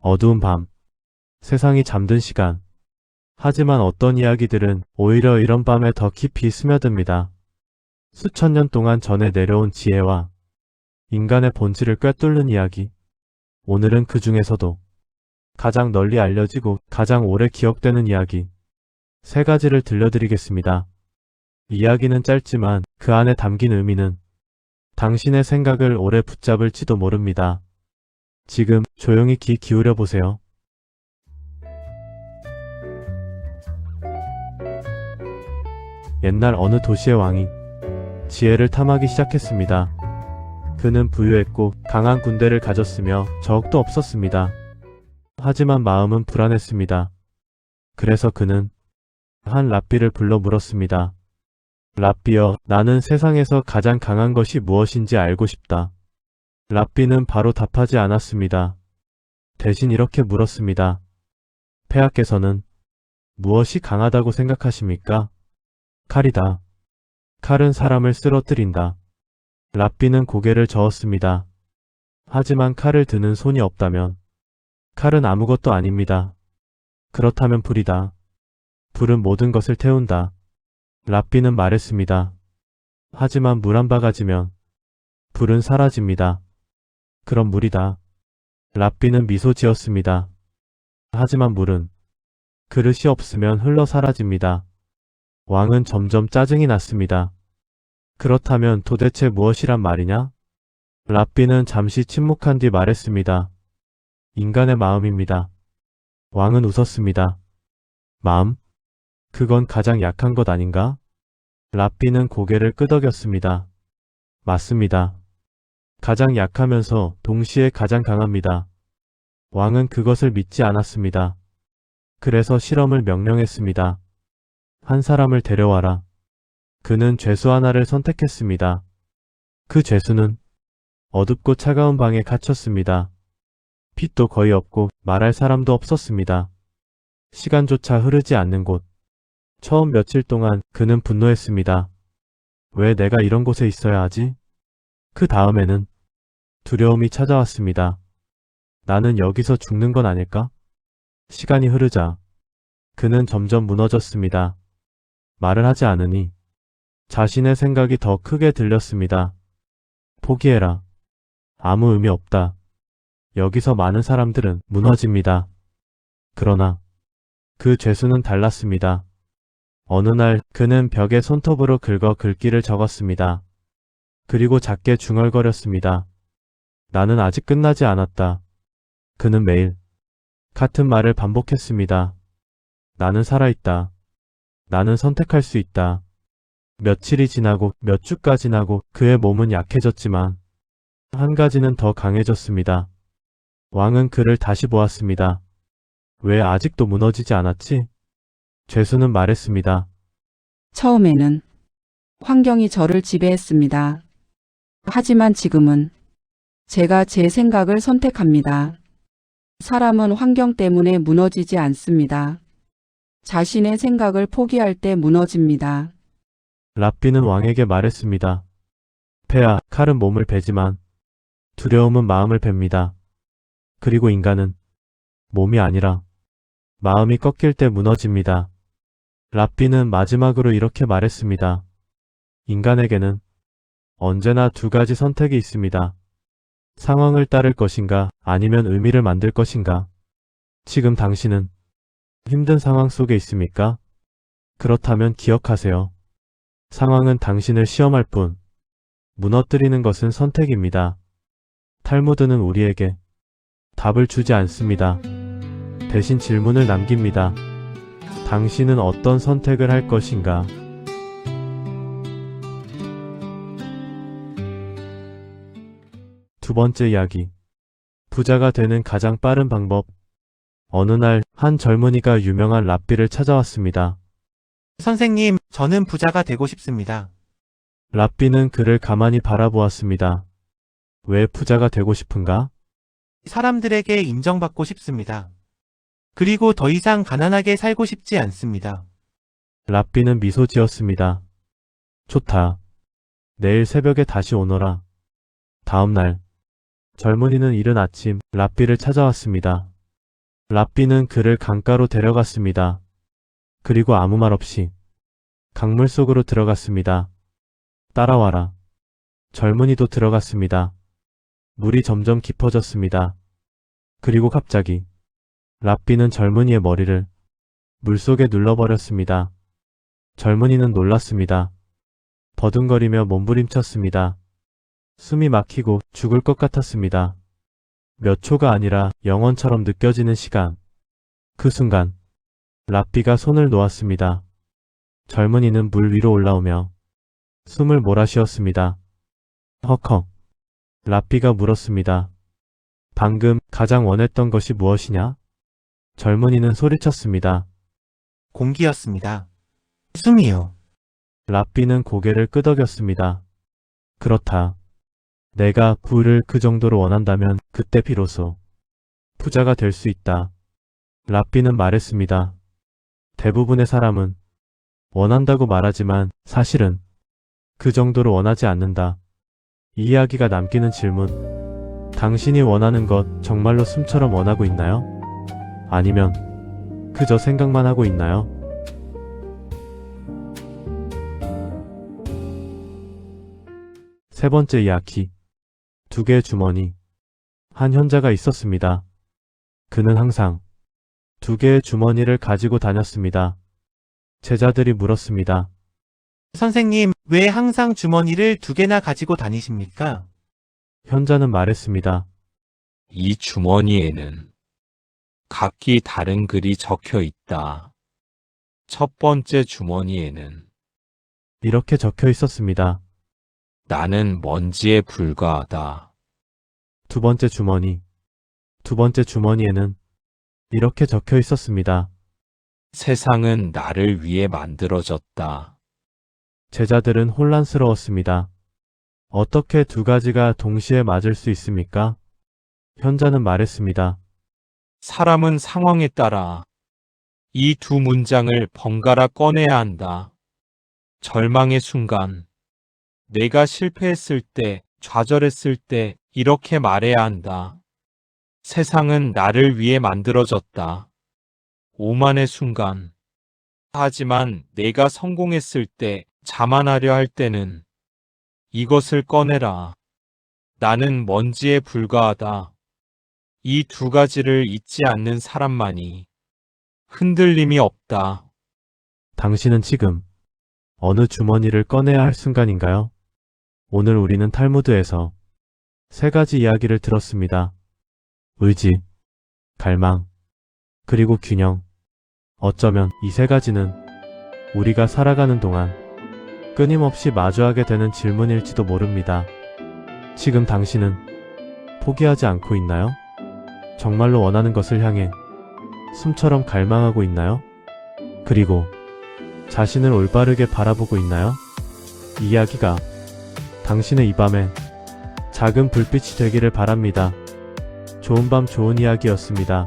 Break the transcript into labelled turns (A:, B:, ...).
A: 어두운 밤, 세상이 잠든 시간. 하지만 어떤 이야기들은 오히려 이런 밤에 더 깊이 스며듭니다. 수천 년 동안 전해 내려온 지혜와 인간의 본질을 꿰뚫는 이야기. 오늘은 그 중에서도 가장 널리 알려지고 가장 오래 기억되는 이야기 세 가지를 들려드리겠습니다. 이야기는 짧지만 그 안에 담긴 의미는 당신의 생각을 오래 붙잡을지도 모릅니다. 지금 조용히 귀 기울여 보세요. 옛날 어느 도시의 왕이 지혜를 탐하기 시작했습니다. 그는 부유했고 강한 군대를 가졌으며 적도 없었습니다. 하지만 마음은 불안했습니다. 그래서 그는 한 랍비를 불러 물었습니다. 랍비여, 나는 세상에서 가장 강한 것이 무엇인지 알고 싶다. 랍비는 바로 답하지 않았습니다. 대신 이렇게 물었습니다. 폐하께서는 무엇이 강하다고 생각하십니까? 칼이다. 칼은 사람을 쓰러뜨린다. 랍비는 고개를 저었습니다. 하지만 칼을 드는 손이 없다면 칼은 아무것도 아닙니다. 그렇다면 불이다. 불은 모든 것을 태운다. 랍비는 말했습니다. 하지만 물 한 바가지면 불은 사라집니다. 그럼 물이다. 랍비는 미소 지었습니다. 하지만 물은 그릇이 없으면 흘러 사라집니다. 왕은 점점 짜증이 났습니다. 그렇다면 도대체 무엇이란 말이냐? 랍비는 잠시 침묵한 뒤 말했습니다. 인간의 마음입니다. 왕은 웃었습니다. 마음? 그건 가장 약한 것 아닌가? 랍비는 고개를 끄덕였습니다. 맞습니다. 가장 약하면서 동시에 가장 강합니다. 왕은 그것을 믿지 않았습니다. 그래서 실험을 명령했습니다. 한 사람을 데려와라. 그는 죄수 하나를 선택했습니다. 그 죄수는 어둡고 차가운 방에 갇혔습니다. 빛도 거의 없고 말할 사람도 없었습니다. 시간조차 흐르지 않는 곳. 처음 며칠 동안 그는 분노했습니다. 왜 내가 이런 곳에 있어야 하지? 그 다음에는 두려움이 찾아왔습니다. 나는 여기서 죽는 건 아닐까? 시간이 흐르자 그는 점점 무너졌습니다. 말을 하지 않으니 자신의 생각이 더 크게 들렸습니다. 포기해라. 아무 의미 없다. 여기서 많은 사람들은 무너집니다. 그러나 그 죄수는 달랐습니다. 어느 날 그는 벽에 손톱으로 긁어 글귀를 적었습니다. 그리고 작게 중얼거렸습니다. 나는 아직 끝나지 않았다. 그는 매일 같은 말을 반복했습니다. 나는 살아있다. 나는 선택할 수 있다. 며칠이 지나고 몇 주가 지나고 그의 몸은 약해졌지만 한 가지는 더 강해졌습니다. 왕은 그를 다시 보았습니다. 왜 아직도 무너지지 않았지? 죄수는 말했습니다.
B: 처음에는 환경이 저를 지배했습니다. 하지만 지금은 제가 제 생각을 선택합니다. 사람은 환경 때문에 무너지지 않습니다. 자신의 생각을 포기할 때 무너집니다.
A: 랍비는 왕에게 말했습니다. 폐하, 칼은 몸을 베지만 두려움은 마음을 뱁니다. 그리고 인간은 몸이 아니라 마음이 꺾일 때 무너집니다. 랍비는 마지막으로 이렇게 말했습니다. 인간에게는 언제나 두 가지 선택이 있습니다. 상황을 따를 것인가 아니면 의미를 만들 것인가. 지금 당신은 힘든 상황 속에 있습니까? 그렇다면 기억하세요. 상황은 당신을 시험할 뿐 무너뜨리는 것은 선택입니다. 탈무드는 우리에게 답을 주지 않습니다. 대신 질문을 남깁니다. 당신은 어떤 선택을 할 것인가? 두 번째 이야기. 부자가 되는 가장 빠른 방법. 어느 날 한 젊은이가 유명한 랍비를 찾아왔습니다.
C: 선생님, 저는 부자가 되고 싶습니다.
A: 랍비는 그를 가만히 바라보았습니다. 왜 부자가 되고 싶은가?
C: 사람들에게 인정받고 싶습니다. 그리고 더 이상 가난하게 살고 싶지 않습니다.
A: 랍비는 미소 지었습니다. 좋다. 내일 새벽에 다시 오너라. 다음 날 젊은이는 이른 아침 랍비를 찾아왔습니다. 랍비는 그를 강가로 데려갔습니다. 그리고 아무 말 없이 강물 속으로 들어갔습니다. 따라와라. 젊은이도 들어갔습니다. 물이 점점 깊어졌습니다. 그리고 갑자기 랍비는 젊은이의 머리를 물속에 눌러버렸습니다. 젊은이는 놀랐습니다. 버둥거리며 몸부림쳤습니다. 숨이 막히고 죽을 것 같았습니다. 몇 초가 아니라 영원처럼 느껴지는 시간. 그 순간 랍비가 손을 놓았습니다. 젊은이는 물 위로 올라오며 숨을 몰아쉬었습니다. 헉헉. 랍비가 물었습니다. 방금 가장 원했던 것이 무엇이냐? 젊은이는 소리쳤습니다.
C: 공기였습니다. 숨이요.
A: 랍비는 고개를 끄덕였습니다. 그렇다. 내가 부를 그 정도로 원한다면 그때 비로소 부자가 될 수 있다. 랍비는 말했습니다. 대부분의 사람은 원한다고 말하지만 사실은 그 정도로 원하지 않는다. 이 이야기가 남기는 질문. 당신이 원하는 것 정말로 숨처럼 원하고 있나요? 아니면 그저 생각만 하고 있나요? 세 번째 이야기. 두 개의 주머니. 한 현자가 있었습니다. 그는 항상 두 개의 주머니를 가지고 다녔습니다. 제자들이 물었습니다.
C: 선생님, 왜 항상 주머니를 2개나 가지고 다니십니까?
A: 현자는 말했습니다.
D: 이 주머니에는 각기 다른 글이 적혀 있다. 첫 번째 주머니에는
A: 이렇게 적혀 있었습니다.
D: 나는 먼지에 불과하다.
A: 두 번째 주머니. 두 번째 주머니에는 이렇게 적혀 있었습니다.
D: 세상은 나를 위해 만들어졌다.
A: 제자들은 혼란스러웠습니다. 어떻게 두 가지가 동시에 맞을 수 있습니까? 현자는 말했습니다.
D: 사람은 상황에 따라 이 두 문장을 번갈아 꺼내야 한다. 절망의 순간, 내가 실패했을 때, 좌절했을 때 이렇게 말해야 한다. 세상은 나를 위해 만들어졌다. 오만의 순간, 하지만 내가 성공했을 때, 자만하려 할 때는 이것을 꺼내라. 나는 먼지에 불과하다. 이 두 가지를 잊지 않는 사람만이 흔들림이 없다.
A: 당신은 지금 어느 주머니를 꺼내야 할 순간인가요? 오늘 우리는 탈무드에서 세 가지 이야기를 들었습니다. 의지, 갈망, 그리고 균형. 어쩌면 이 세 가지는 우리가 살아가는 동안 끊임없이 마주하게 되는 질문일지도 모릅니다. 지금 당신은 포기하지 않고 있나요? 정말로 원하는 것을 향해 숨처럼 갈망하고 있나요? 그리고 자신을 올바르게 바라보고 있나요? 이 이야기가 당신의 이 밤에 작은 불빛이 되기를 바랍니다. 좋은 밤 좋은 이야기였습니다.